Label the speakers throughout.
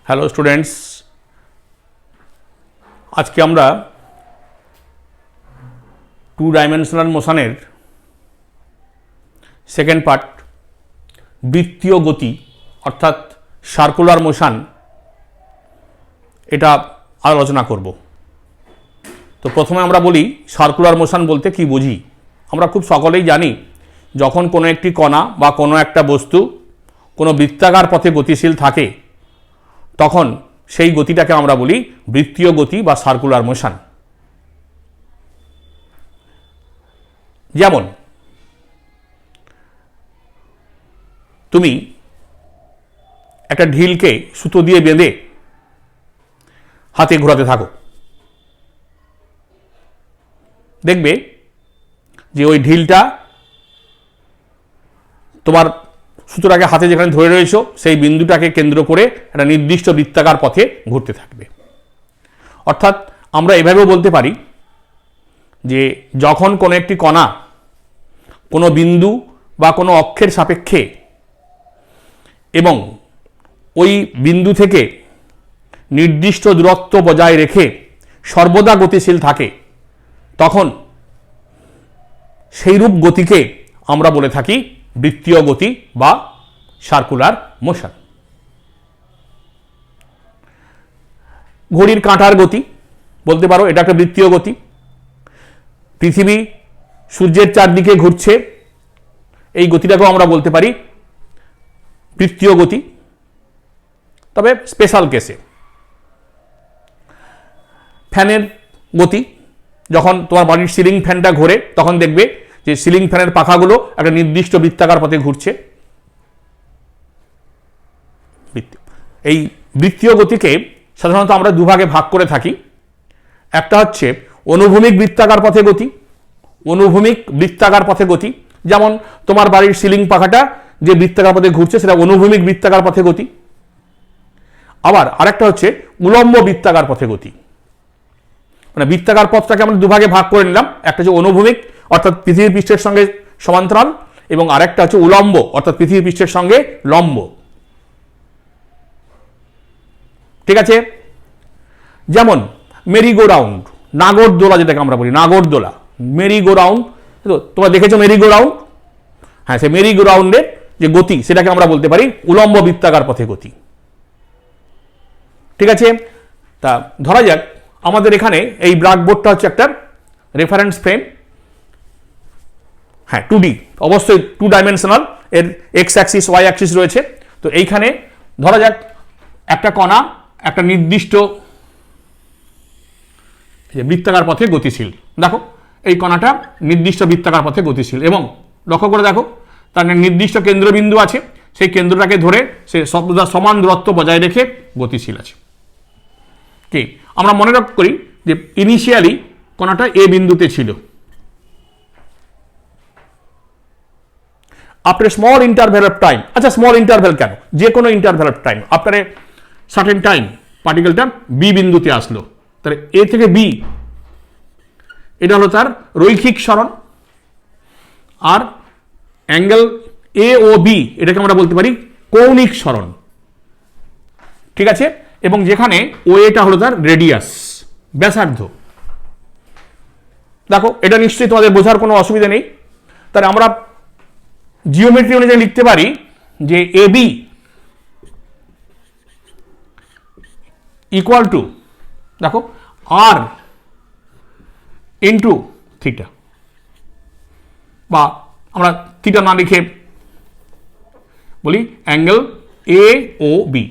Speaker 1: Hello students, আজকে আমরা two dimensional মোশনের second part বৃত্তীয় গতি অর্থাৎ সার্কুলার মোশন এটা আলোচনা করব। তো প্রথমে আমরা বলি সার্কুলার মোশন বলতে কি বুঝি। আমরা খুব সকলেই জানি যখন কোনো একটি কণা বা কোনো একটা বস্তু কোনো বৃত্তাকার পথে গতিশীল থাকে তখন সেই গতিটাকে আমরা বলি বৃত্তীয় গতি বা সার্কুলার মোশন। যেমন তুমি একটা ঢিলকে সুতো দিয়ে বেঁধে হাতে ঘোরাতে থাকো, দেখবে যে ওই ঢিলটা তোমার সুতোটাকে হাতে যেখানে ধরে রয়েছো সেই বিন্দুটাকে কেন্দ্র করে একটা নির্দিষ্ট বৃত্তাকার পথে ঘুরতে থাকবে। অর্থাৎ আমরা এভাবেও বলতে পারি যে যখন কোনো একটি কণা কোনো বিন্দু বা কোনো অক্ষের সাপেক্ষে এবং ওই বিন্দু থেকে নির্দিষ্ট দূরত্ব বজায় রেখে সর্বদা গতিশীল থাকে তখন সেইরূপ গতিকে আমরা বলে থাকি বৃত্তীয় গতি বা সার্কুলার মোশন। ঘড়ির কাঁটার গতি বলতে পারো এটা একটা বৃত্তীয় গতি। পৃথিবী সূর্যের চারদিকে ঘুরছে, এই গতিটাকেও আমরা বলতে পারি বৃত্তীয় গতি, তবে স্পেশাল কেসে। ফ্যানের গতি, যখন তোমার বাড়ির সিলিং ফ্যানটা ঘোরে তখন দেখবে যে সিলিং ফ্যানের পাখাগুলো একটা নির্দিষ্ট বৃত্তাকার পথে ঘুরছে। এই বৃত্তীয় গতিকে সাধারণত আমরা দুভাগে ভাগ করে থাকি। একটা হচ্ছে অনুভূমিক বৃত্তাকার পথে গতি, অনুভূমিক বৃত্তাকার পথে গতি, যেমন তোমার বাড়ির সিলিং পাখাটা যে বৃত্তাকার পথে ঘুরছে সেটা অনুভূমিক বৃত্তাকার পথে গতি। আবার আরেকটা হচ্ছে উলম্ব বৃত্তাকার পথে গতি। মানে বৃত্তাকার পথটাকে আমরা দুভাগে ভাগ করে নিলাম, একটা হচ্ছে অনুভূমিক অর্থাৎ পৃথিবী পৃষ্ঠের সঙ্গে সমান্তরাল, এবং আরেকটা হচ্ছে উলম্ব অর্থাৎ পৃথিবী পৃষ্ঠের সঙ্গে লম্ব। ঠিক আছে? যেমন মেরিগো রাউন্ড, নাগরদোলা যেটাকে আমরা বলি, নাগরদোলা, মেরিগো রাউন্ড, তোমরা দেখেছো মেরিগো রাউন্ড? হ্যাঁ, সে মেরিগো রাউন্ডের যে গতি সেটাকে আমরা বলতে পারি উলম্ব বৃত্তাকার পথে গতি। ঠিক আছে? তা ধরা যাক আমাদের এখানে এই ব্ল্যাকবোর্ডটা হচ্ছে একটা রেফারেন্স ফ্রেম। হ্যাঁ, 2D, অবশ্যই 2 ডাইমেনশনাল, এর এক্স অ্যাক্সিস ওয়াই অ্যাক্সিস রয়েছে। তো এইখানে ধরা যাক একটা কণা একটা নির্দিষ্ট বৃত্তাকার পথে গতিশীল। দেখো এই কণাটা নির্দিষ্ট বৃত্তাকার পথে গতিশীল এবং লক্ষ্য করে দেখো তার নির্দিষ্ট কেন্দ্রবিন্দু আছে, সেই কেন্দ্রটাকে ধরে সে সমান দূরত্ব বজায় রেখে গতিশীল আছে। কি আমরা মনে করি যে ইনিশিয়ালি কণাটা এ বিন্দুতে ছিল, after small interval of time, আচ্ছা স্মল ইন্টারভ্যাল কেন, যে কোনো interval of time, after a certain time পার্টিকেলটা বি বিন্দুতে আসলো। তাহলে এ থেকে বি এটা হলো তার রৈখিক সরণ, আর অ্যাঙ্গেল এ ও বি এটাকে আমরা বলতে পারি কৌণিক সরণ। ঠিক আছে? এবং যেখানে ও এটা হলো তার রেডিয়াস, ব্যাসার্ধ। দেখো এটা নিশ্চয়ই তোমাদের বোঝার কোনো অসুবিধা নেই। তাহলে আমরা জিওমেট্রি অনুযায়ী লিখতে পারি যে এ বি ইকুয়াল টু, দেখো, আর ইন্টু থিটা, বা আমরা থিটা না লিখে বলি অ্যাঙ্গেল এ ও বি।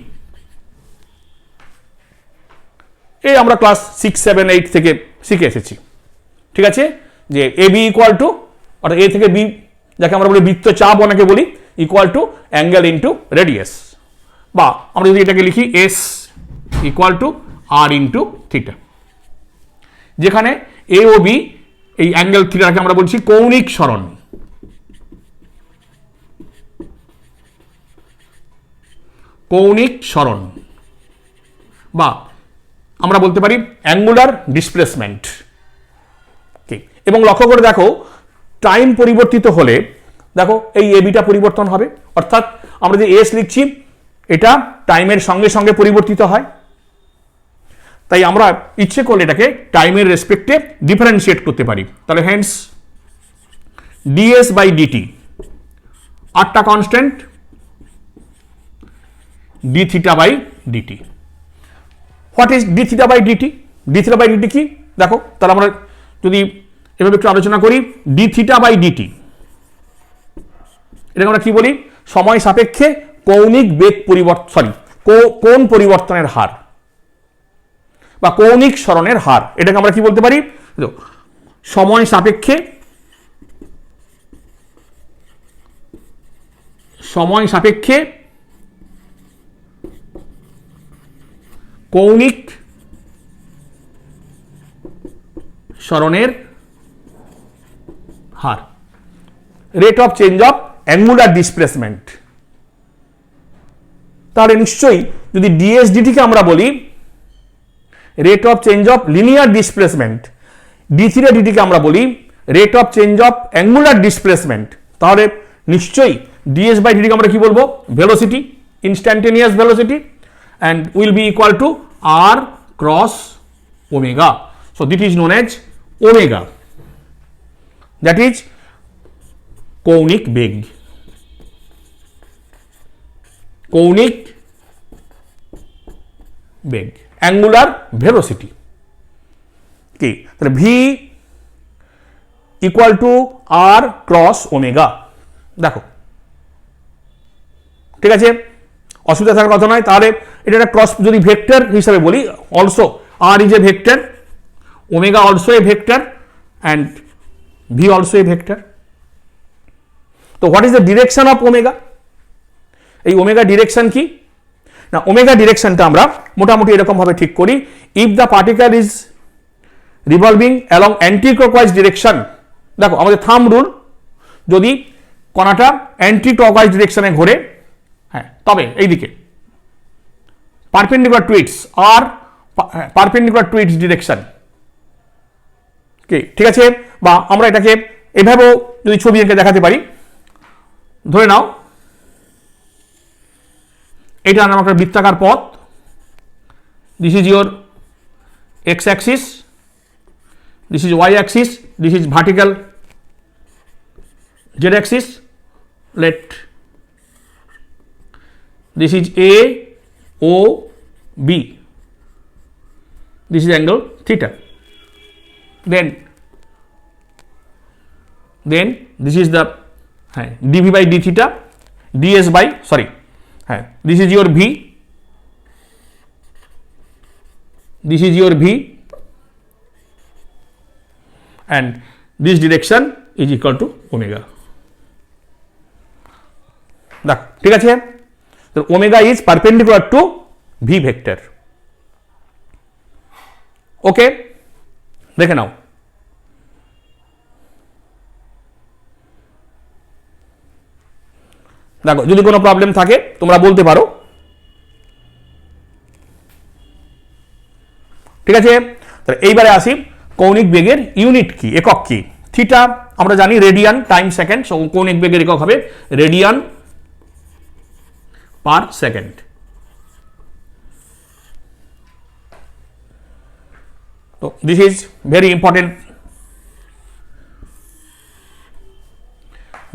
Speaker 1: এই আমরা ক্লাস 6, 7, 8 থেকে শিখে এসেছি। ঠিক আছে? যে এ বি ইকুয়াল টু, অর্থাৎ এ থেকে বি যাকে আমরা বলি বৃত্তচাপ অনেকে বলি, equal to angle into radius, বা আমরা যদি এটাকে লিখি s equal to r into theta, যেখানে এ ও বি এই অ্যাঙ্গেল থিটাকে আমরা বলছি কৌণিক সরণ। কৌণিক সরণ, বা আমরা বলতে পারি অ্যাঙ্গুলার ডিসপ্লেসমেন্ট। এবং লক্ষ্য করে দেখো টাইম পরিবর্তিত হলে দেখো এই এ বিটা পরিবর্তন হবে, অর্থাৎ আমরা যে এস লিখছি এটা টাইমের সঙ্গে সঙ্গে পরিবর্তিত হয়, তাই আমরা ইচ্ছে করলে এটাকে টাইমের রেসপেক্টে ডিফারেন্সিয়েট করতে পারি। তাহলে হেন্স ডিএস বাই ডিটি আরটা constant, d theta by dt. What is d theta by dt? D theta by dt কি দেখো, তাহলে আমরা যদি এভাবে একটু আলোচনা করি, ডি থিটা বাই ডিটি এটাকে আমরা কি বলি? সময় সাপেক্ষে কৌণিক বেগ পরিবর্তন, কোণ পরিবর্তনের হার বা কৌণিক সরণের হার, এটাকে আমরা কি বলতে পারি? সময় সাপেক্ষে কৌণিক সরণের হার, rate of change of angular displacement. তাহলে নিশ্চয়ই যদি ডিএসডিটিকে আমরা বলি rate of change of linear displacement, D theta ডিটিকে আমরা বলি rate of change of angular displacement, তাহলে নিশ্চয়ই ডিএস বাই ডিটিকে আমরা কি বলবো? Velocity, instantaneous velocity, and will be equal to r cross omega. So this is known as omega, that is কৌণিক বেগ, কৌণিক বেগ, অ্যাঙ্গুলার ভেলোসিটি কি? তাহলে v equal to r cross omega. দেখো ঠিক আছে, অসুবিধা থাকার কথা নয়। তাহলে এটা একটা ক্রস যদি ভেক্টর হিসাবে বলি, also R is a vector, omega also a vector, and V also a vector. তো what is the direction of omega? এই ওমেগা ডিরেকশন কি না, ওমেগা ডিরেকশনটা আমরা মোটামুটি এরকম ভাবে ঠিক করি, if the particle is revolving along anti clockwise direction. দেখো আমাদের থাম্ব রুল, যদি কণাটা অ্যান্টি ক্লকওয়াইজ ডিরেকশনে ঘোরে, হ্যাঁ, তবে এইদিকে perpendicular to its R perpendicular to its direction, ঠিক আছে। বা আমরা এটাকে এভাবেও যদি ছবি এঁকে দেখাতে পারি, ধরে নাও এটা নাম একটা বৃত্তাকার পথ, this is your x axis, this is y axis, this is vertical z axis, let this is A O B, this is angle theta, then this is the dV by d theta, ds by this is your V, this is your V, and this direction is equal to omega. দেখ ঠিক আছে, omega is perpendicular to V vector. Okay, দেখে নাও দেখো, যদি কোনো problem থাকে তোমরা বলতে পারো, ঠিক আছে। তাহলে এইবারে আসি কৌণিক বেগের ইউনিট কি, একক কি? থিটা আমরা জানি রেডিয়ান টাইম সেকেন্ড, কৌণিক বেগের একক হবে radian per second. So this is very important,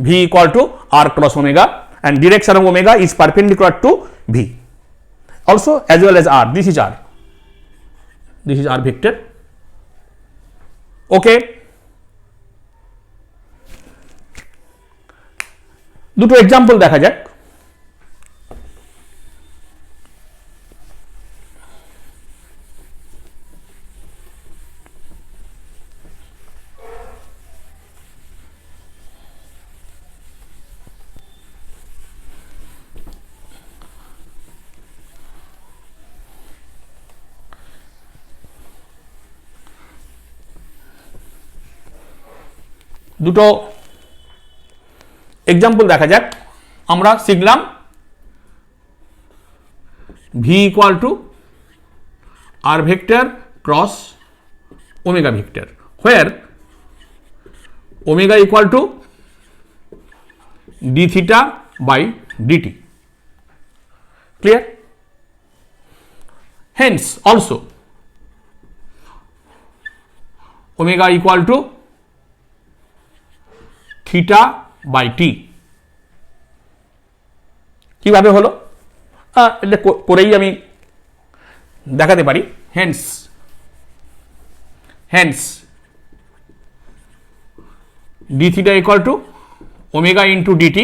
Speaker 1: V equal to R cross omega, and direction of omega is perpendicular to V, also as well as R. This is R, this is R vector. Okay, দুটো example দেখা যাক। দুটো example দেখা যাক। আমরা শিখলাম v equal to r vector cross omega vector, where omega equal to d theta by dt. Clear? Hence also omega equal to theta by t. কিভাবে হলো এটা করেই আমি দেখাতে পারি। hence d theta equal to omega into dt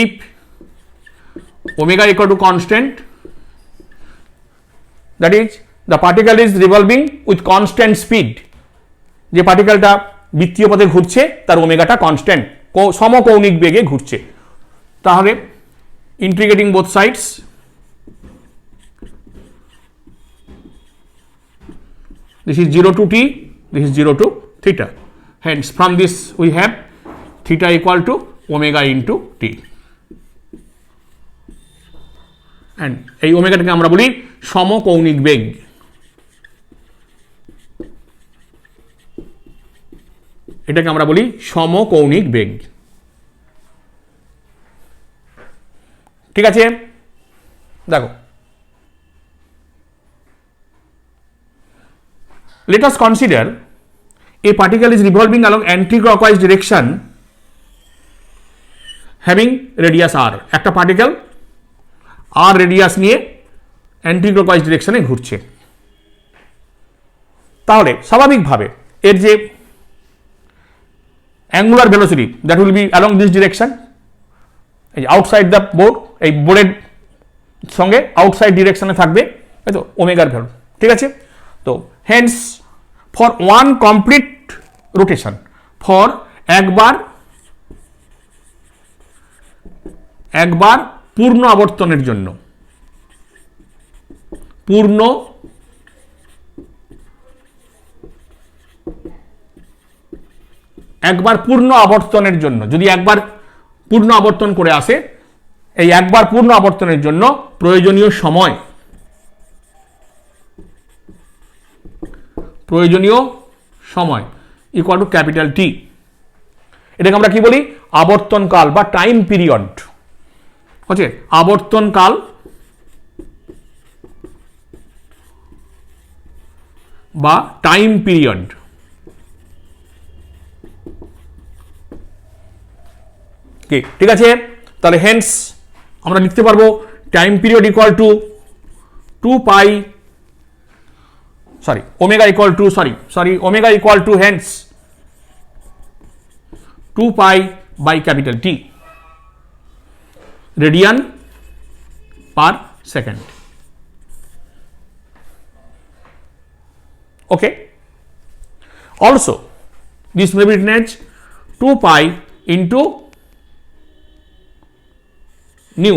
Speaker 1: if omega equal to constant, that is the particle is revolving with constant speed, যে পার্টিকেলটা বৃত্তীয় পথে ঘুরছে তার ওমেগাটা কনস্ট্যান্ট, সমকৌণিক বেগে ঘুরছে। তাহলে integrating both sides, this is 0 to t, this is 0 to theta. Hence from this we have theta equal to omega into t, and এই ওমেগাটাকে আমরা বলি সমকৌণিক বেগ। এটাকে আমরা বলি সমকৌণিক বেগ। ঠিক আছে, দেখো let us consider a particle is revolving along anti-clockwise direction having radius r. একটা পার্টিকেল r রেডিয়াস নিয়ে অ্যান্টি-ক্লকওয়াইজ ডিরেকশনে ঘুরছে। তাহলে স্বাভাবিকভাবে এর যে angular velocity that will be along this direction, এই আউটসাইড দ্য বোর্ড, এই বোর্ডের সঙ্গে আউটসাইড ডিরেকশনে থাকবে, তাই তো, ওমেগার ভ্যালু। ঠিক আছে, তো hence for one complete rotation, for একবার পূর্ণ আবর্তনের জন্য, একবার পূর্ণ আবর্তনের জন্য, যদি একবার পূর্ণ আবর্তন করে আসে, এই একবার পূর্ণ আবর্তনের জন্য প্রয়োজনীয় সময় ইকুয়াল টু ক্যাপিটাল টি। এটাকে আমরা কি বলি? আবর্তনকাল বা টাইম পিরিয়ড। হচ্ছে আবর্তনকাল বা টাইম পিরিয়ড। ঠিক আছে, তাহলে হেন্স আমরা লিখতে পারবো time period equal to 2 pi, omega equal to hence 2 pi by capital T radian per second. Okay, also this may be written as 2 pi into nu,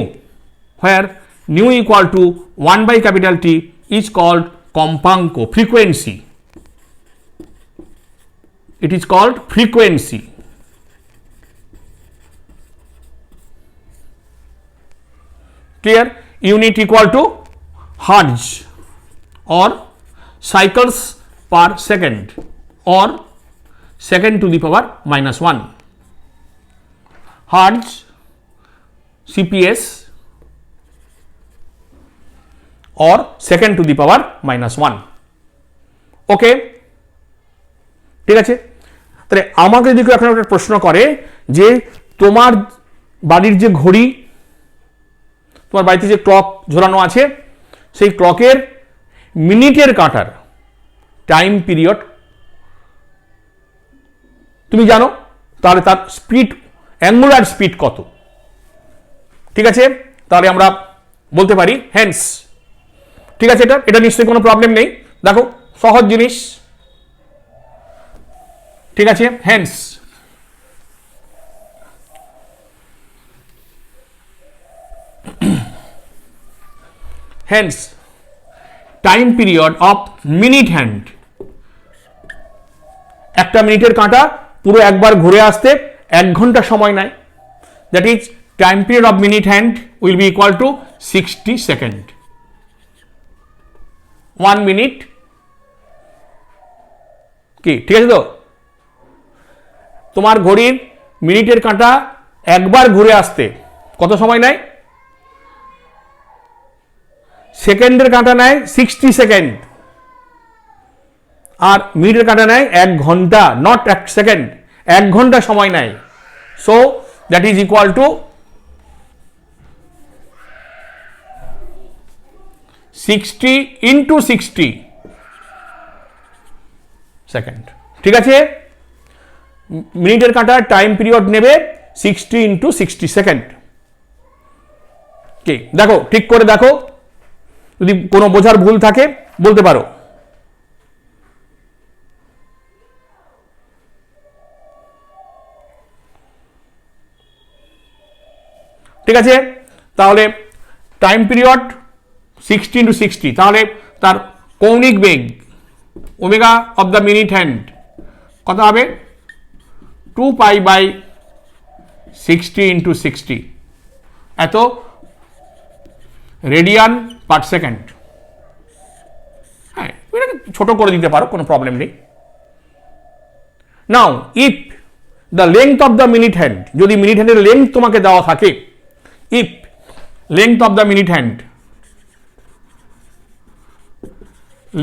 Speaker 1: where nu equal to 1 by capital T is called companco, frequency. It is called frequency. Clear? Unit equal to hertz or cycles per second or second to the power -1, hertz, CPS or second to the power -1। ওকে, ঠিক আছে। তাহলে আমাকে যদি এখন একটা প্রশ্ন করে যে তোমার বাড়ির যে ঘড়ি, তোমার বাড়িতে যে ক্লক ঝোলানো আছে, সেই ক্লকের মিনিটের কাঁটার টাইম পিরিয়ড তুমি জানো, তাহলে তার স্পিড, অ্যাঙ্গুলার স্পিড কত? ঠিক আছে, তাহলে আমরা বলতে পারি হেন্স। ঠিক আছে, এটা নিশ্চয়ই কোনো প্রবলেম নেই, দেখো সহজ জিনিস। ঠিক আছে, hence time period of minute hand, একটা মিনিটের কাঁটা পুরো একবার ঘুরে আসতে 1 ঘন্টা সময় নেয়। That is time period of minute hand will be equal two 60 second. 1 minute কি? ঠিক আছে তো, তোমার ঘড়ির মিনিটের কাঁটা একবার ঘুরে আসতে কত সময় নেয়? সেকেন্ডের কাঁটা নেয় 60 সেকেন্ড, আর মিনিটের কাঁটা নেয় 1 ঘন্টা, নট 1 সেকেন্ড, 1 ঘন্টা সময় নেয়। So that is equal two 60 into 60 second. ঠিক আছে, মিনিটের কাঁটার টাইম পিরিয়ড নেবে 60 ইন্টু 60 সেকেন্ড। কি দেখো, ঠিক করে দেখো, যদি কোনো বোঝার ভুল থাকে বলতে পারো। ঠিক আছে, তাহলে টাইম পিরিয়ড 60 ইন্টু 60, তাহলে তার কৌণিক বেগ omega of the minute hand কত হবে? 2 পাই বাই 60 ইন্টু 60, এত রেডিয়ান পার সেকেন্ড। হ্যাঁ, এটাকে ছোট করে দিতে পারো, কোনো প্রবলেম নেই। নাও if the length of the minute hand, যদি মিনিট হ্যান্ডের লেংথ তোমাকে দেওয়া থাকে, if length of the minute hand,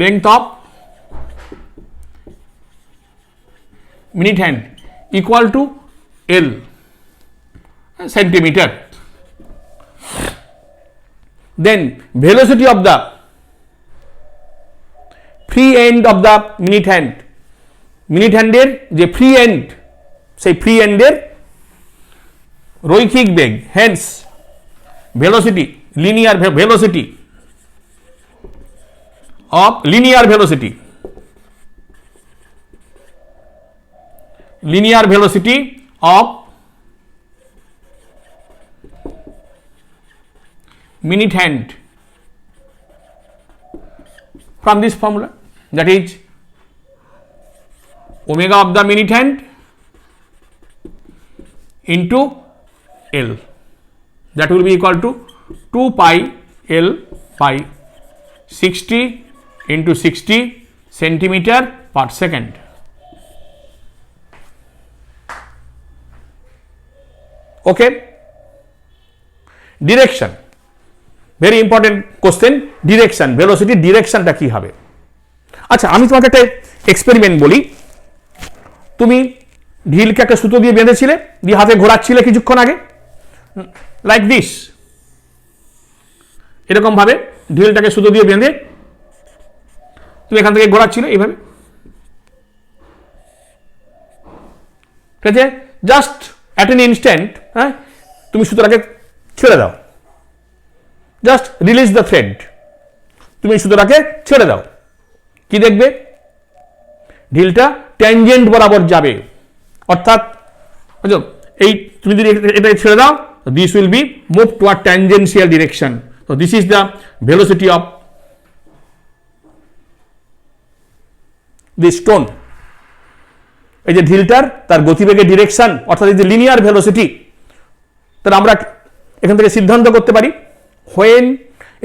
Speaker 1: length of minute hand equal to L centimeter, then velocity of the free end of the minute hand, minute hand এর যে free end, সেই free end এর রৈখিক বেগ, hence velocity, linear velocity of linear velocity of minute hand from this formula, that is omega of the minute hand into L, that will be equal to 2 pi L pi 60 into 60 centimeter per second. Okay, direction, very important question, direction, velocity directionটা কি হবে? আচ্ছা, আমি তোমাকে একটা experiment বলি। তুমি ঢিলকে একটা সুতো দিয়ে বেঁধেছিলে, দিয়ে হাতে ঘোরাচ্ছিলে কিছুক্ষণ আগে, লাইক দিস, এরকম ভাবে ঢিলটাকে সুতো দিয়ে বেঁধে তুমি এখান থেকে ঘোরাচ্ছিলে এইভাবে। ঠিক আছে, জাস্ট অ্যাট এন ইনস্ট্যান্ট, হ্যাঁ, তুমি সুতোটাকে ছেড়ে দাও, জাস্ট রিলিজ দ্য থ্রেড, তুমি সুতোটাকে ছেড়ে দাও, কি দেখবে? ঢিলটা ট্যানজেন্ট বরাবর যাবে, অর্থাৎ এই তুমি যদি এটা ছেড়ে দাও, this will be move toward tangential direction. So this is the velocity of the stone, এই যে ঢিলটার তার গতিবেগের ডিরেকশন, অর্থাৎ এই যে লিনিয়ার ভেলোসিটি। তাহলে আমরা এখান থেকে সিদ্ধান্ত করতে পারি, when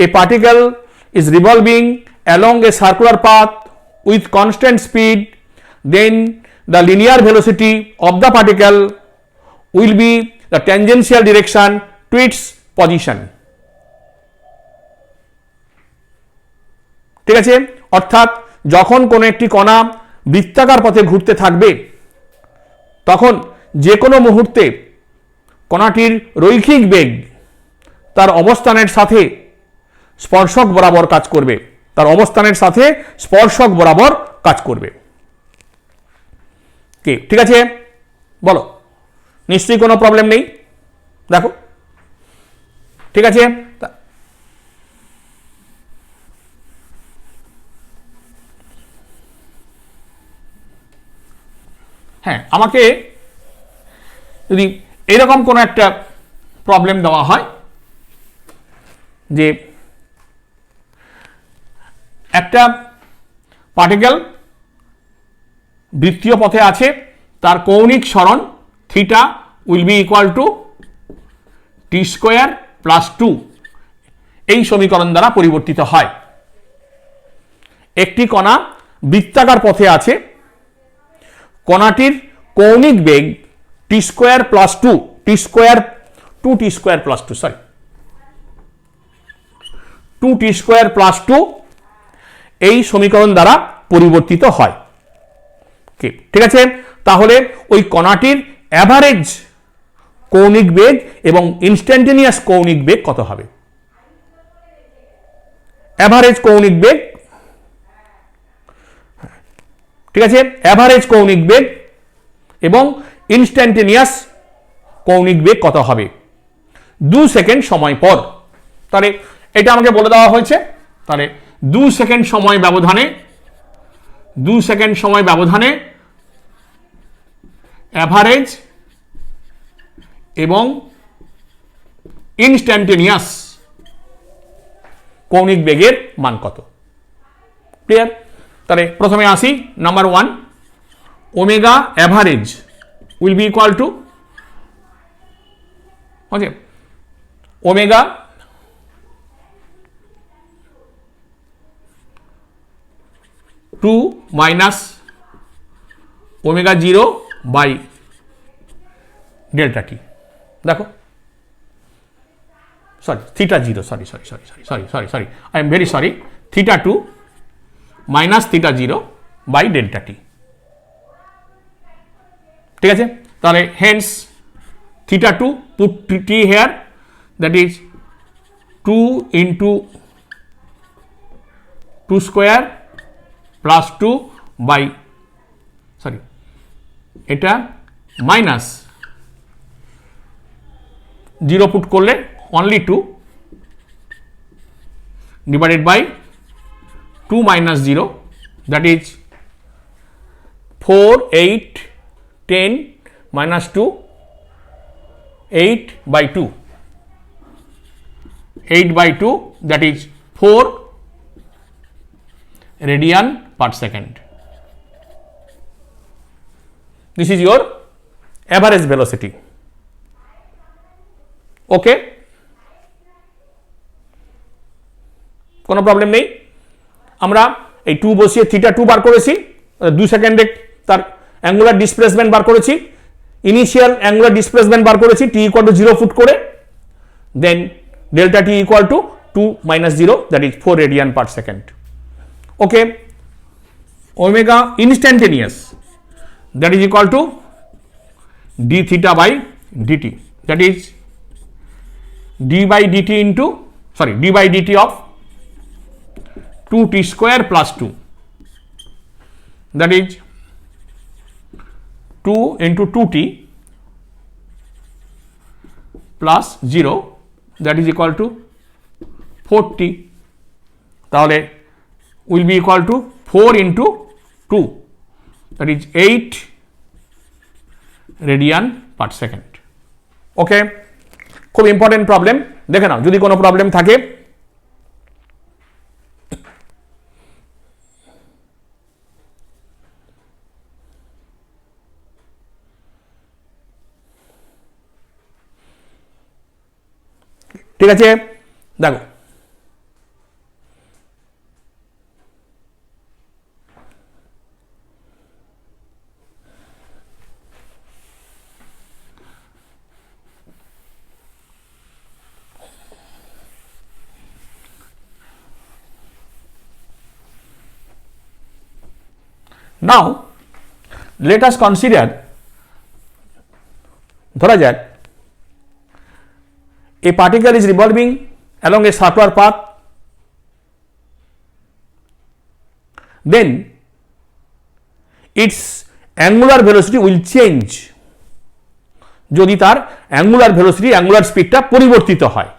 Speaker 1: a particle is revolving along a circular path with constant speed, then the linear velocity of the particle will be the tangential direction to its position. ঠিক আছে, অর্থাৎ যখন কোনো একটি কণা বৃত্তাকার পথে ঘুরতে থাকবে, তখন যে কোনো মুহূর্তে কণাটির রৈখিক বেগ তার অবস্থানের সাথে স্পর্শক বরাবর কাজ করবে, তার অবস্থানের সাথে স্পর্শক বরাবর কাজ করবে। কি ঠিক আছে, বলো, নিশ্চয়ই কোনো প্রবলেম নেই? দেখো, ঠিক আছে, হ্যাঁ, আমাকে যদি এরকম কোনো একটা প্রবলেম দেওয়া হয় যে একটা পার্টিকেল বৃত্তীয় পথে আছে, তার কৌণিক সরণ theta will be equal two T square plus 2, এই সমীকরণ দ্বারা পরিবর্তিত হয়। একটি কণা বৃত্তাকার পথে আছে, কণাটির কৌণিক বেগ t square plus 2, t square 2t square plus 2, sorry 2t square plus 2 এই সমীকরণ দ্বারা পরিবর্তিত হয়। ঠিক আছে, তাহলে ওই কণাটির অ্যাভারেজ কৌণিক বেগ এবং ইনস্ট্যান্টেনিয়াস কৌণিক বেগ কত হবে? অ্যাভারেজ কৌণিক বেগ, ঠিক আছে, অ্যাভারেজ কৌণিক বেগ এবং ইনস্ট্যান্টেনিয়াস কৌণিক বেগ কত হবে 2 সেকেন্ড সময় পর। তাহলে এটা আমাকে বলে দেওয়া হয়েছে। তাহলে 2 সেকেন্ড সময় ব্যবধানে অ্যাভারেজ এবং ইনস্ট্যান্টেনিয়াস কৌণিক বেগের মান কত? ক্লিয়ার? তাহলে প্রথমে আসি number 1, omega average will be equal to, okay, omega two minus omega 0 by delta t. দেখো, sorry theta 0, sorry I am very sorry, theta 2 minus theta 0 by delta t. ঠিক আছে, তাহলে hence theta 2 put t here, that is 2 into 2 square plus 2 by, sorry এটা minus 0 put করলে only 2 divided by 2 minus 0, that is 4, 8, 10 minus 2, 8 by 2, 8 by 2, that is 4 radian per second. This is your average velocity. Okay, কোনো problem নেই। আমরা এই 2 বসিয়ে theta 2 বার করেছি, 2 সেকেন্ডে তার অ্যাঙ্গুলার ডিসপ্লেসমেন্ট বার করেছি, ইনিশিয়াল অ্যাঙ্গুলার ডিসপ্লেসমেন্ট বার করেছি টি ইকুয়াল টু 0 ফুট করে, then delta t equal to 2 minus 0, that is 4 radian per second. Okay, omega instantaneous that is equal to d theta by d t, that is d by d t into, sorry d by d t of 2t square plus 2, that is 2 into 2t plus 0, that is equal to 4t. তাহলে will be equal to 4 into 2, that is 8 radian per second. ওকে, খুব important problem, দেখে নাও যদি কোনো problem থাকে। ঠিক আছে, দেখো নাও let us consider, ধরা যাক a particle is revolving along a circular path, then its angular velocity will change যদি তার অ্যাঙ্গুলার ভেলোসিটি, অ্যাঙ্গুলার স্পিডটা পরিবর্তিত হয়।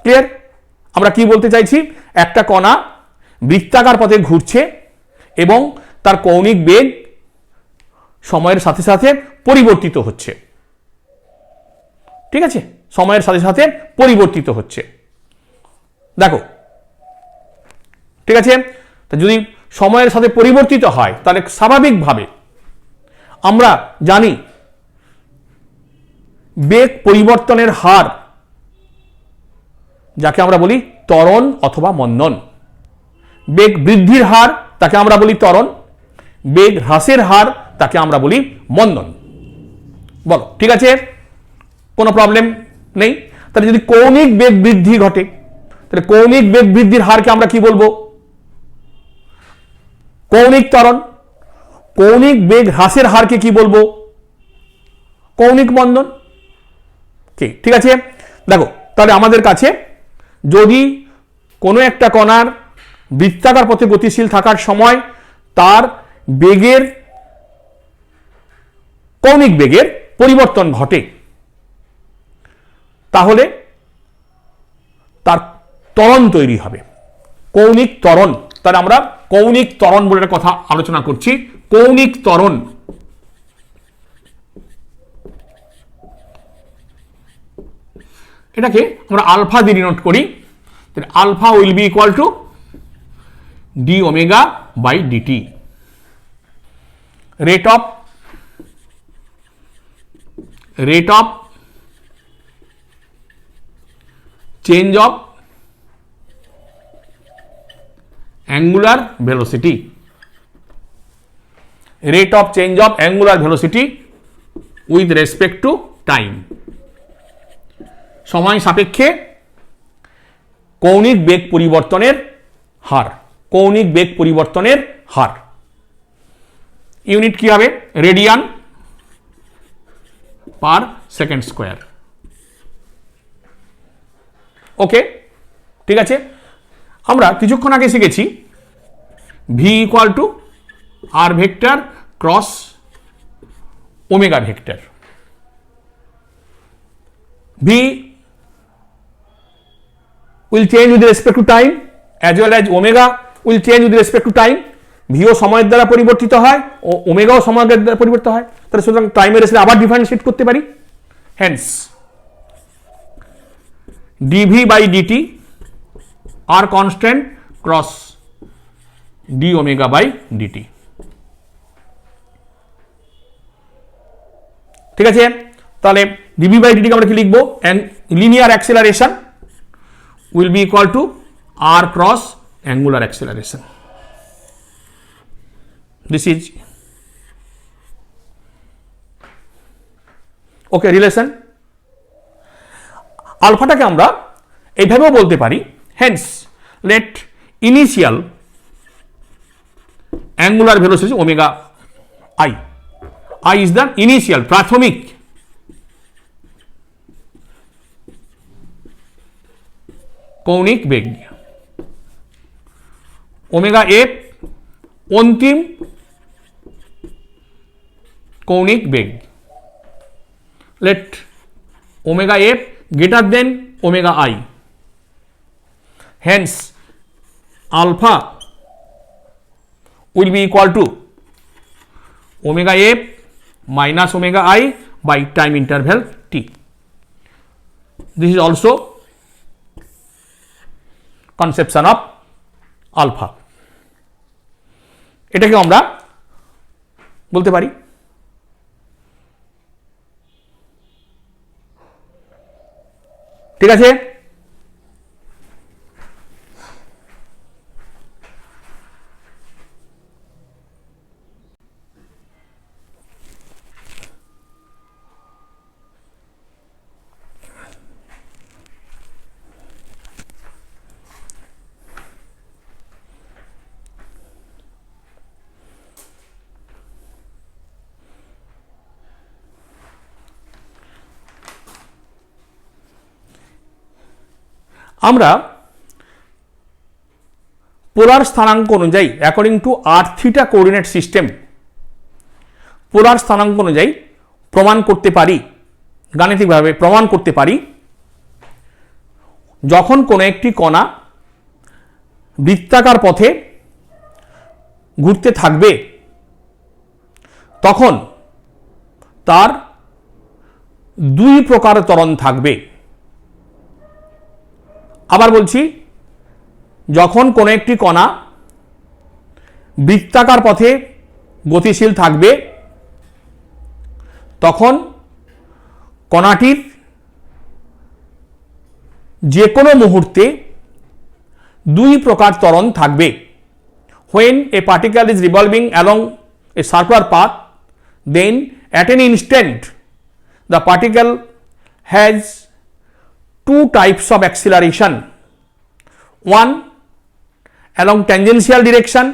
Speaker 1: ক্লিয়ার? আমরা কি বলতে চাইছি, একটা কণা বৃত্তাকার পথে ঘুরছে এবং তার কৌণিক বেগ সময়ের সাথে সাথে পরিবর্তিত হচ্ছে। ঠিক আছে, সময়ের সাথে সাথে পরিবর্তিত হচ্ছে। দেখো, ঠিক আছে, তা যদি সময়ের সাথে পরিবর্তিত হয় তাহলে স্বাভাবিকভাবে আমরা জানি বেগ পরিবর্তনের হার, যাকে আমরা বলি ত্বরণ অথবা মন্দন। বেগ বৃদ্ধির হার তাকে আমরা বলি ত্বরণ, বেগ হ্রাসের হার তাকে আমরা বলি মন্দন। বলো, ঠিক আছে, কোনো প্রবলেম নেই। তাহলে যদি কৌণিক বেগ বৃদ্ধি ঘটে, তাহলে কৌণিক বেগ বৃদ্ধির হারকে আমরা কি বলবো? কৌণিক ত্বরণ। কৌণিক বেগ হ্রাসের হারকে কি বলবো? কৌণিক মন্দন। ঠিক আছে, দেখো তাহলে আমাদের কাছে যদি কোনো একটা কণার বৃত্তাকার পথে গতিশীল থাকার সময় তার বেগের, কৌণিক বেগের পরিবর্তন ঘটে, তাহলে তার ত্বরণ তৈরি হবে, কৌণিক ত্বরণ। তাহলে আমরা কৌণিক ত্বরণ বলে একটা কথা আলোচনা করছি, কৌণিক ত্বরণ। এটাকে আমরা আলফা দিয়ে ডিনোট করি। Alpha will be equal to d omega by dt, rate of change of angular velocity, rate of change of angular velocity with respect to time, সময় সাপেক্ষে কৌণিক বেগ পরিবর্তনের হার, কৌণিক বেগ পরিবর্তনের হার। ইউনিট কি হবে? Radian per second square. Okay, ঠিক আছে। আমরা কিছুক্ষণ আগে শিখেছি v equal to r vector cross omega vector. V will change with respect to time as well as omega will change with respect to time. ভিও সময়ের দ্বারা পরিবর্তিত হয় ও ওমেগাও সময়ের দ্বারা পরিবর্তিত হয়। তাহলে সুতরাং টাইমের এসে আবার ডিফারেন্সিয়েট করতে পারি। Hence dv by dt r constant cross d omega by dt. ঠিক আছে, তাহলে ডিভি বাই ডিটিকে আমরা কি লিখবো? Linear acceleration will be equal to r cross angular acceleration. This is okay relation. আলফাটাকে আমরা এইভাবেও বলতে পারি, hence let initial angular velocity omega I is the initial প্রাথমিক কৌণিক বেগ, ওমেগা এফ অন্তিম কৌণিক বেগ। Let omega f greater than omega i, hence alpha will be equal to omega f minus omega i by time interval t. This is also conception of alpha. এটাকে আমরা বলতে পারি ঠিক আছে। আমরা পোলার স্থানাঙ্ক অনুযায়ী according to r theta coordinate system polar স্থানাঙ্ক অনুযায়ী প্রমাণ করতে পারি, গাণিতিকভাবে প্রমাণ করতে পারি, যখন কোনো একটি কণা বৃত্তাকার পথে ঘুরতে থাকবে তখন তার দুই প্রকার ত্বরণ থাকবে। আবার বলছি, যখন কোনো একটি কণা বৃত্তাকার পথে গতিশীল থাকবে তখন কণাটির যে কোনো মুহূর্তে দুই প্রকার ত্বরণ থাকবে। when a particle is revolving along a circular path, then at an instant the particle has two types of acceleration, one along tangential direction,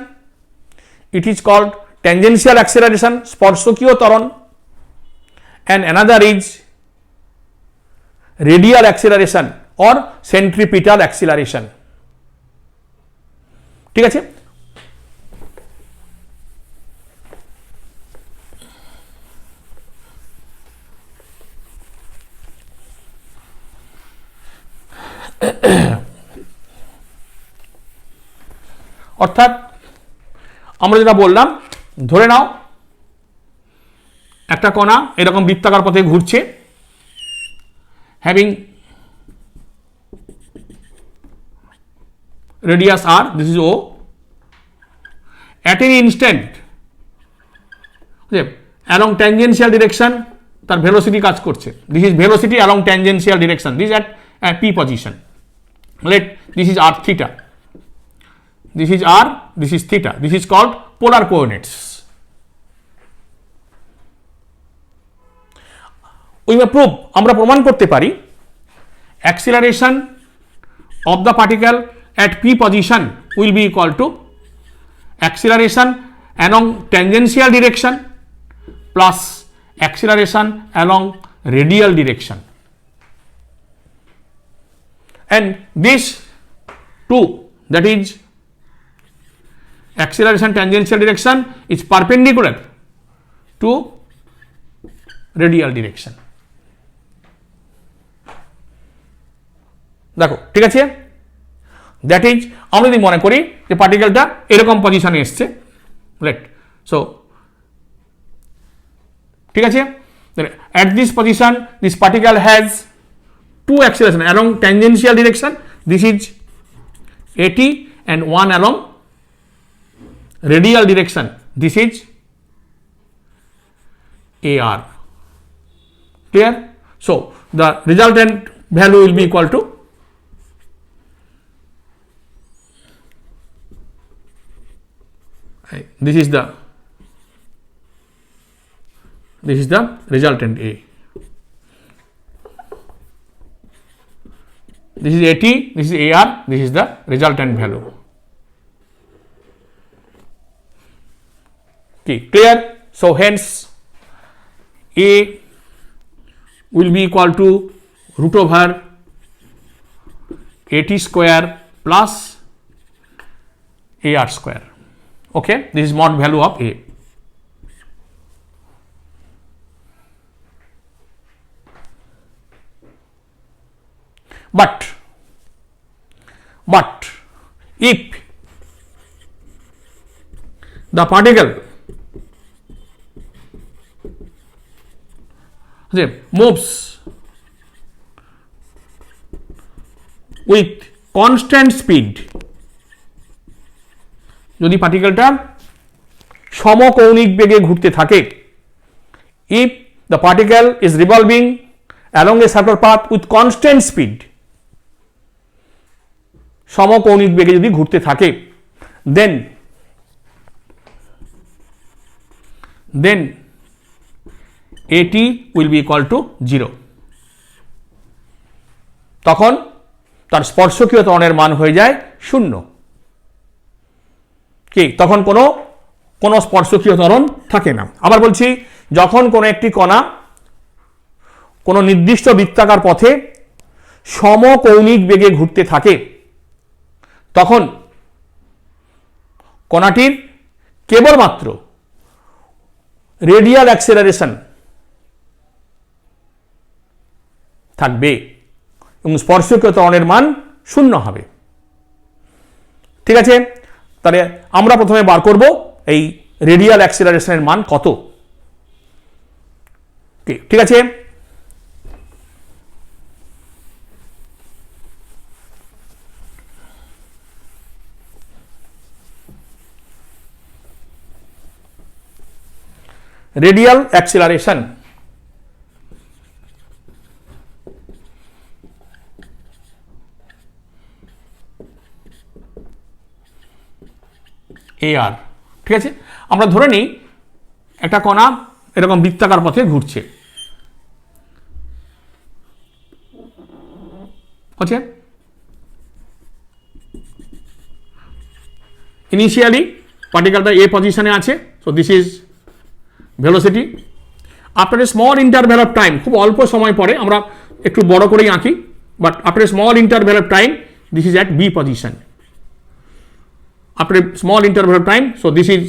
Speaker 1: it is called tangential acceleration, স্পর্শকীয় ত্বরণ, and another is radial acceleration or centripetal acceleration. ঠিক আছে? অর্থাৎ আমরা যেটা বললাম, ধরে নাও একটা কণা এরকম বৃত্তাকার পথে ঘুরছে, having radius r, this is o, at any instant along tangential direction তার ভেলোসিটি কাজ করছে, this is velocity along tangential direction, this is at p position, let this is r theta, this is r, this is theta, this is called polar coordinates. We may prove, আমরা প্রমাণ করতে পারি acceleration of the particle at p position will be equal to acceleration along tangential direction plus acceleration along radial direction, and this two, that is acceleration tangential direction, is perpendicular to radial direction. দেখো ঠিক আছে, that is আমরা যদি মনে করি যে পার্টিকেলটা এরকম পজিশনে এসছে, রাইট, সো ঠিক আছে, at this position this particle has two acceleration along tangential direction, this is at and one along radial direction, this is ar. Clear? So the resultant value will be equal to this is the resultant A, this is AT, this is AR, this is the resultant value. Okay, clear? So hence A will be equal to root over AT square plus AR square. Okay, this is mod value of A. But if the particle moves with constant speed, যদি পার্টিকেলটা সমকৌণিক বেগে ঘুরতে থাকে, if the particle is revolving along a circular path with constant speed, সমকৌণিক বেগে যদি ঘুরতে থাকে, then AT will be equal to 0. তখন তার স্পর্শকীয় ত্বরণের মান হয়ে যায় 0। কি, তখন কোনো স্পর্শকীয় ত্বরণ থাকে না। আবার বলছি, যখন কোনো একটি কণা কোনো নির্দিষ্ট বৃত্তাকার পথে সমকৌণিক বেগে ঘুরতে থাকে, তখন কণাটির কেবলমাত্র রেডিয়াল অ্যাক্সেলারেশন থাকবে এবং স্পর্শকীয় ত্বরণের মান 0 হবে। ঠিক আছে, তাহলে আমরা প্রথমে বার করব এই রেডিয়াল অ্যাক্সেলারেশনের মান কত। ঠিক আছে, রেডিয়াল অ্যাক্সেলারেশন AR। ঠিক আছে, আমরা ধরে নিই একটা কণা এরকম বৃত্তাকার পথে ঘুরছে, হচ্ছে ইনিশিয়ালি পার্টিকেলটা এ পজিশনে আছে, so this is velocity. After a small interval of time, খুব অল্প সময় পরে, আমরা একটু বড় করেই আঁকি, but after a small interval of time this is at B position. After a small interval of time, so this is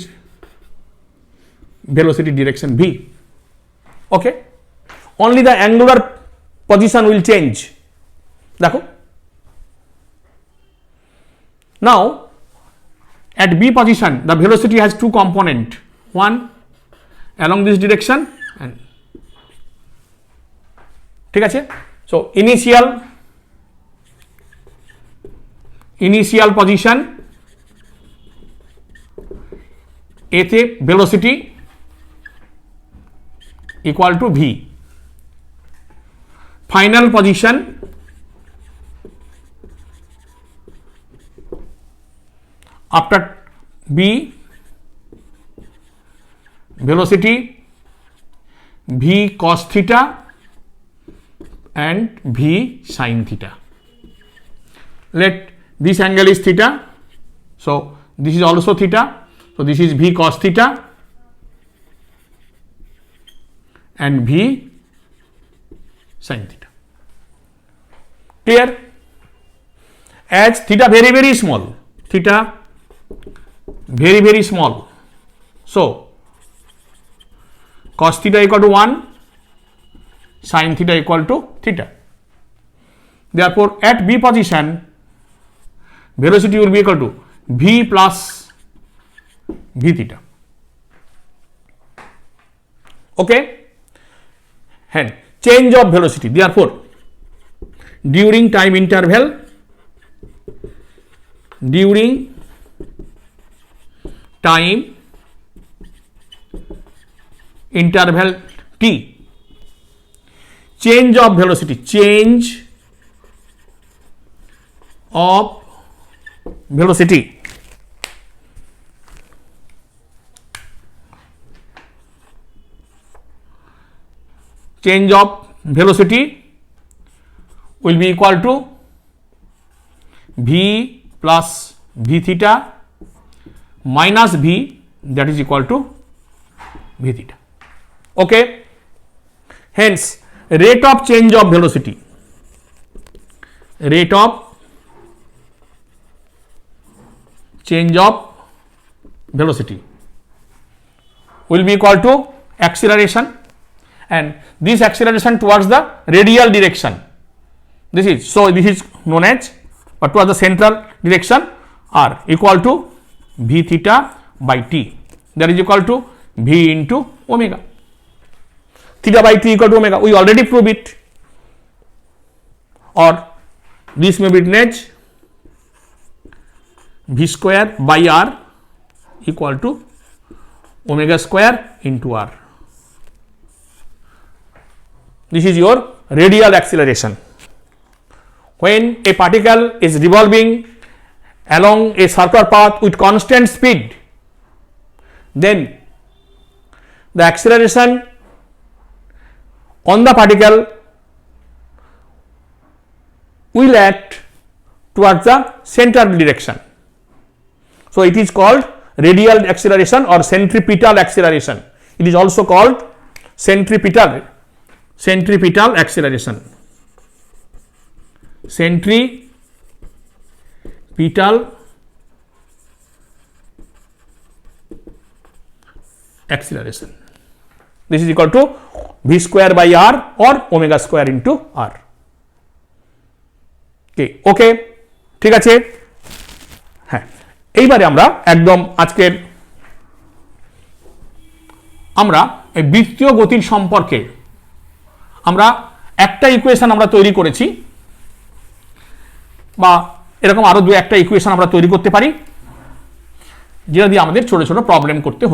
Speaker 1: velocity direction v. Okay, only the angular position will change. দেখো, now at b position the velocity has two component, one along this direction and ঠিক আছে। so initial position এতে velocity equal to v, final position after b velocity v cos theta and v sin theta. Let this angle is theta, so this is also theta, so this is v cos theta and v sin theta. Clear? As theta very very small, theta very very small, so cos theta equal to 1, sin theta equal to theta. Therefore at b position velocity will be equal to v plus v theta. Okay, and change of velocity, therefore during time interval t, change of velocity will be equal to v plus v theta minus v, that is equal to v theta. Okay, hence rate of change of velocity will be equal to acceleration, and this acceleration towards the radial direction, this is known as, or towards the central direction, are equal to v theta by t, that is equal to v into omega. Theta by t equal to omega, we already proved it, or this may be written as v square by r equal to omega square into r. This is your radial acceleration. When a particle is revolving along a circular path with constant speed, then the acceleration on the particle will act towards the central direction. So it is called radial acceleration or centripetal acceleration. It is also called centripetal acceleration. Centripetal acceleration. This is equal to v square by r or omega square into r. ওকে, ঠিক আছে। হ্যাঁ, এইবারে আমরা একদম আজকের আমরা এই বৃত্তীয় গতির সম্পর্কে আমরা একটা ইকুয়েশন আমরা তৈরি করেছি, বা এরকম আরো দু একটা ইকুয়েশন আমরা তৈরি করতে পারি, যেটা দিয়ে আমাদের ছোট ছোট প্রবলেম করতে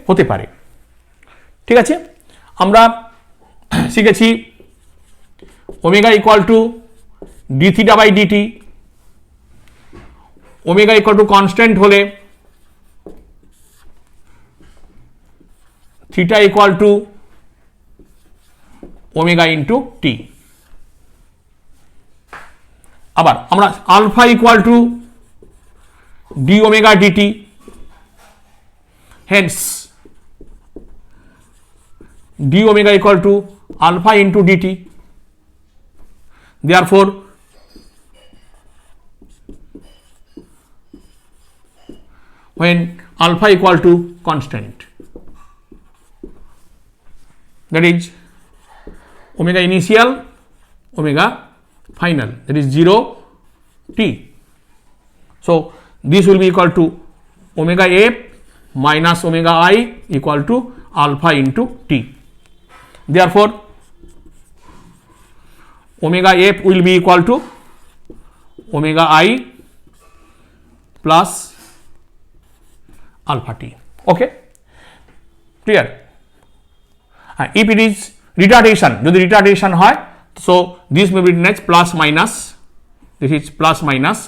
Speaker 1: হতে পারে, ঠিক আছে। আমরা শিখেছি omega equal to d theta by d t, omega equal to constant হলে theta equal to omega into t. আবার আমরা alpha equal to d omega d t, hence d omega equal to alpha into d t, therefore when alpha equal to constant, that is omega initial, omega final, that is 0 t. So this will be equal to omega f minus omega I equal to alpha into t. Therefore omega f will be equal to omega I plus alpha t. Okay, clear? If it is retardation, যদি retardation হয়, so this may be written as plus minus, this is plus minus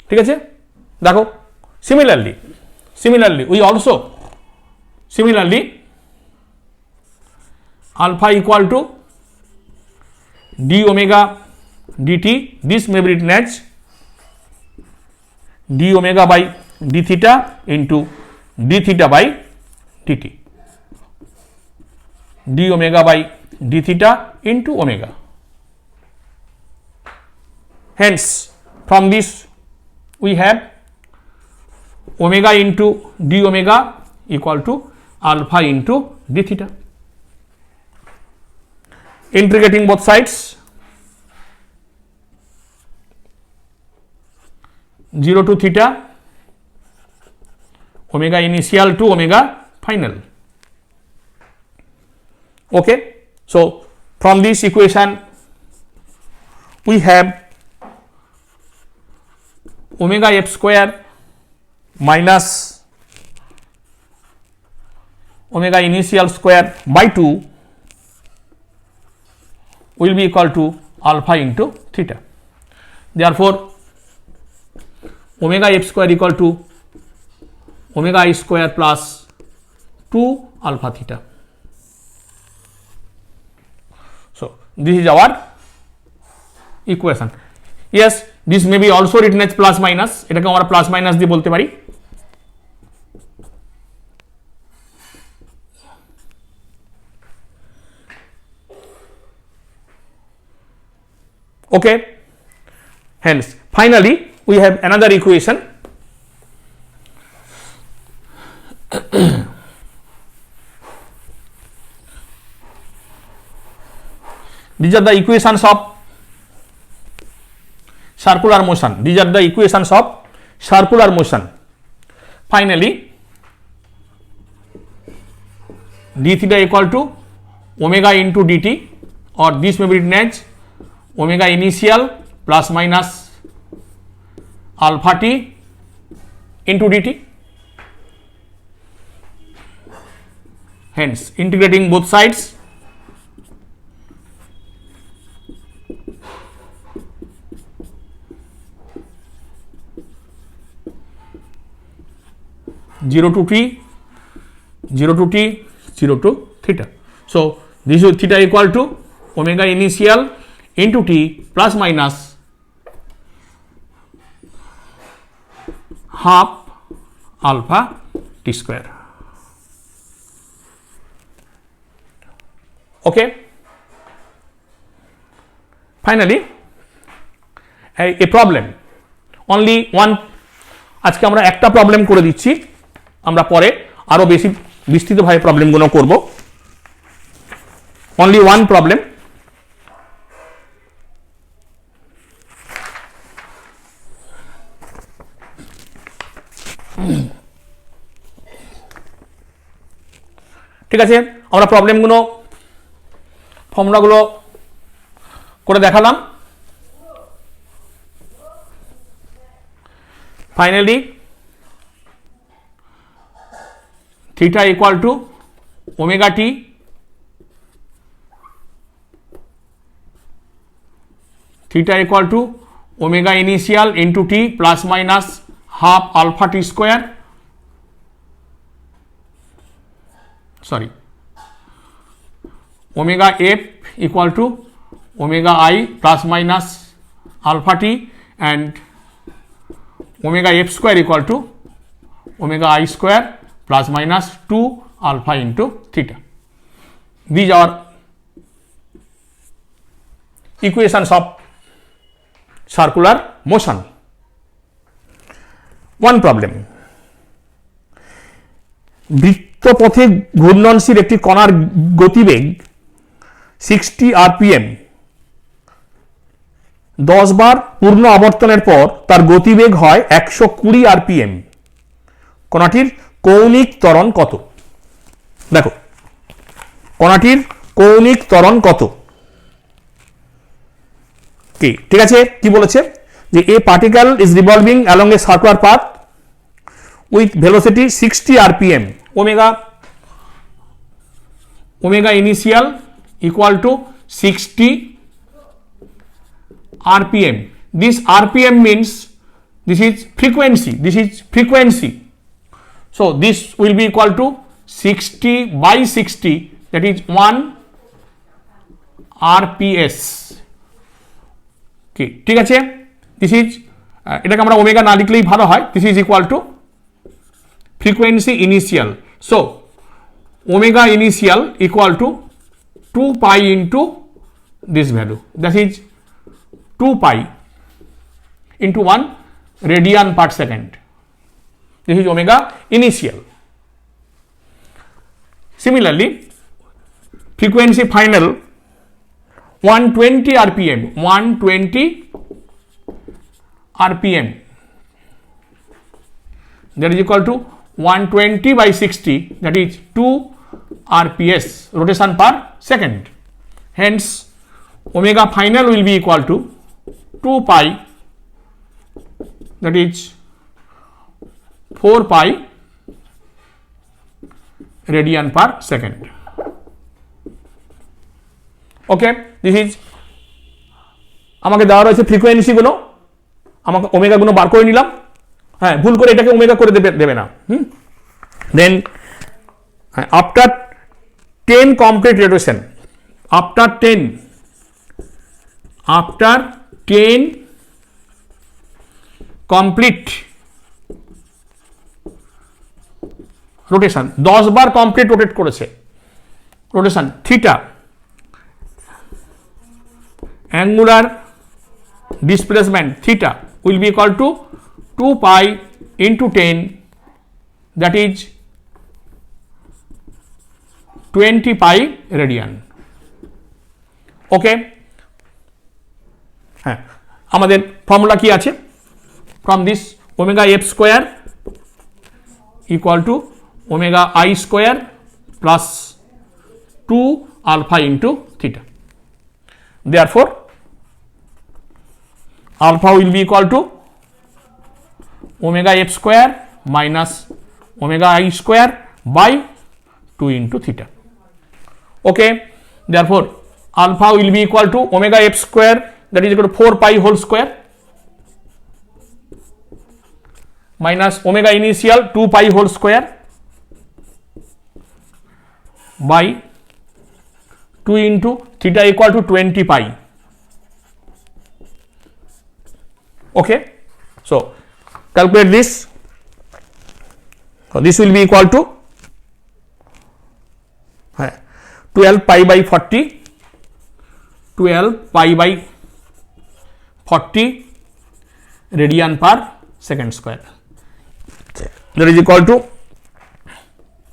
Speaker 1: ঠিক আছে। দেখো similarly we also similarly alpha equal to d omega dt, this may be written as d omega by d theta into d theta by dt, d omega by d theta into omega. Hence from this we have omega into d omega equal to alpha into d theta. Integrating both sides, 0 to theta, omega initial to omega final. Okay, so from this equation we have omega f square minus omega initial square by 2 will be equal to alpha into theta. Therefore omega f square equal to omega I square plus 2 alpha theta. So this is our equation. Yes, this may be also written as plus minus, এটাকে আমরা plus minus দিয়ে বলতে পারি। Okay, hence finally we have another equation these are the equations of circular motion, these are the equations of circular motion. Finally d theta equal to omega into dt, or this may be written as omega initial plus minus alpha t into dt. Hence integrating both sides, zero to t, 0 to t, 0 to theta. So this is theta equal to omega initial into t plus minus half alpha t square. Okay, finally a problem, only one, আজকে আমরা একটা problem করে দিচ্ছি, আমরা পরে আরো বেশি বিস্তৃতভাবে প্রবলেমগুলো করব। only one problem, ঠিক আছে। আমরা প্রবলেমগুলো ফর্মুলাগুলো করে দেখালাম। Finally theta equal to omega t theta equal to omega initial into t plus minus half alpha t square, sorry omega f equal to omega i plus minus alpha t and omega f square equal to omega i square plus minus 2 alpha into theta. These are equations of circular motion. One problem. বৃত্তপথে ঘূর্ণনশীল একটি কণার গতিবেগ 60 rpm 10 বার পূর্ণ আবর্তনের পর তার গতিবেগ হয় 120 rpm। কণাটির কৌণিক ত্বরণ কত? দেখো কণাটির কৌণিক ত্বরণ কত? কি ঠিক আছে, কি বলেছে যে a particle is revolving along a circular path with velocity 60 rpm, omega initial equal to 60 rpm. This rpm means this is frequency, so this will be equal to 60 by 60, that is 1 rps. Okay, ঠিক আছে, this is এটাকে আমরা omega না লিখলেই ভালো হয়, this is equal to frequency initial, so omega initial equal to 2 pi into this value, that is 2 pi into 1 radian per second. This is omega initial. Similarly, frequency final 120 rpm, that is equal to 120 by 60, that is 2 rps, rotation per second. Hence omega final will be equal to 2 pi, that is 4 pi radian per second. Okay, this is আমাকে দেওয়া রয়েছে ফ্রিকোয়েন্সিগুলো, আমাকে ওমেগাগুলো বার করে নিলাম। হ্যাঁ, ভুল করে এটাকে ওমেগা করে দেবে না। Then after 10 complete rotation, after 10 complete rotation, 10 বার কমপ্লিট রোটেট করেছে, rotation theta angular displacement theta will be equal to 2 pi into 10, that is 20 pi radian. ওকে, হ্যাঁ, আমাদের ফর্মুলা কি আছে? From this omega f square equal to omega i square plus 2 alpha into theta. Therefore alpha will be equal to omega f square minus omega I square by 2 into theta. Okay, therefore alpha will be equal to omega f square, that is equal to 4 pi whole square, minus omega initial 2 pi whole square by 2 into theta equal to 20 pi. Okay, so calculate this. So this will be equal to 12 pi by 40, 12 pi by 40 radian per second square, that is equal to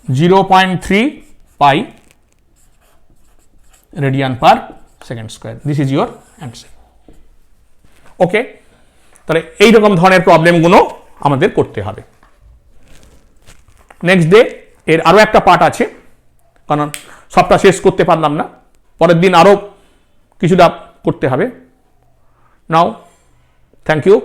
Speaker 1: 0.3 pi radian per second square. This is your answer. Okay, তাহলে এইরকম ধরনের প্রবলেমগুলো আমাদের করতে হবে। Next day এর আরও একটা পার্ট আছে, কারণ সবটা শেষ করতে পারলাম না, পরের দিন আরও কিছুটা করতে হবে। নাও থ্যাংক ইউ।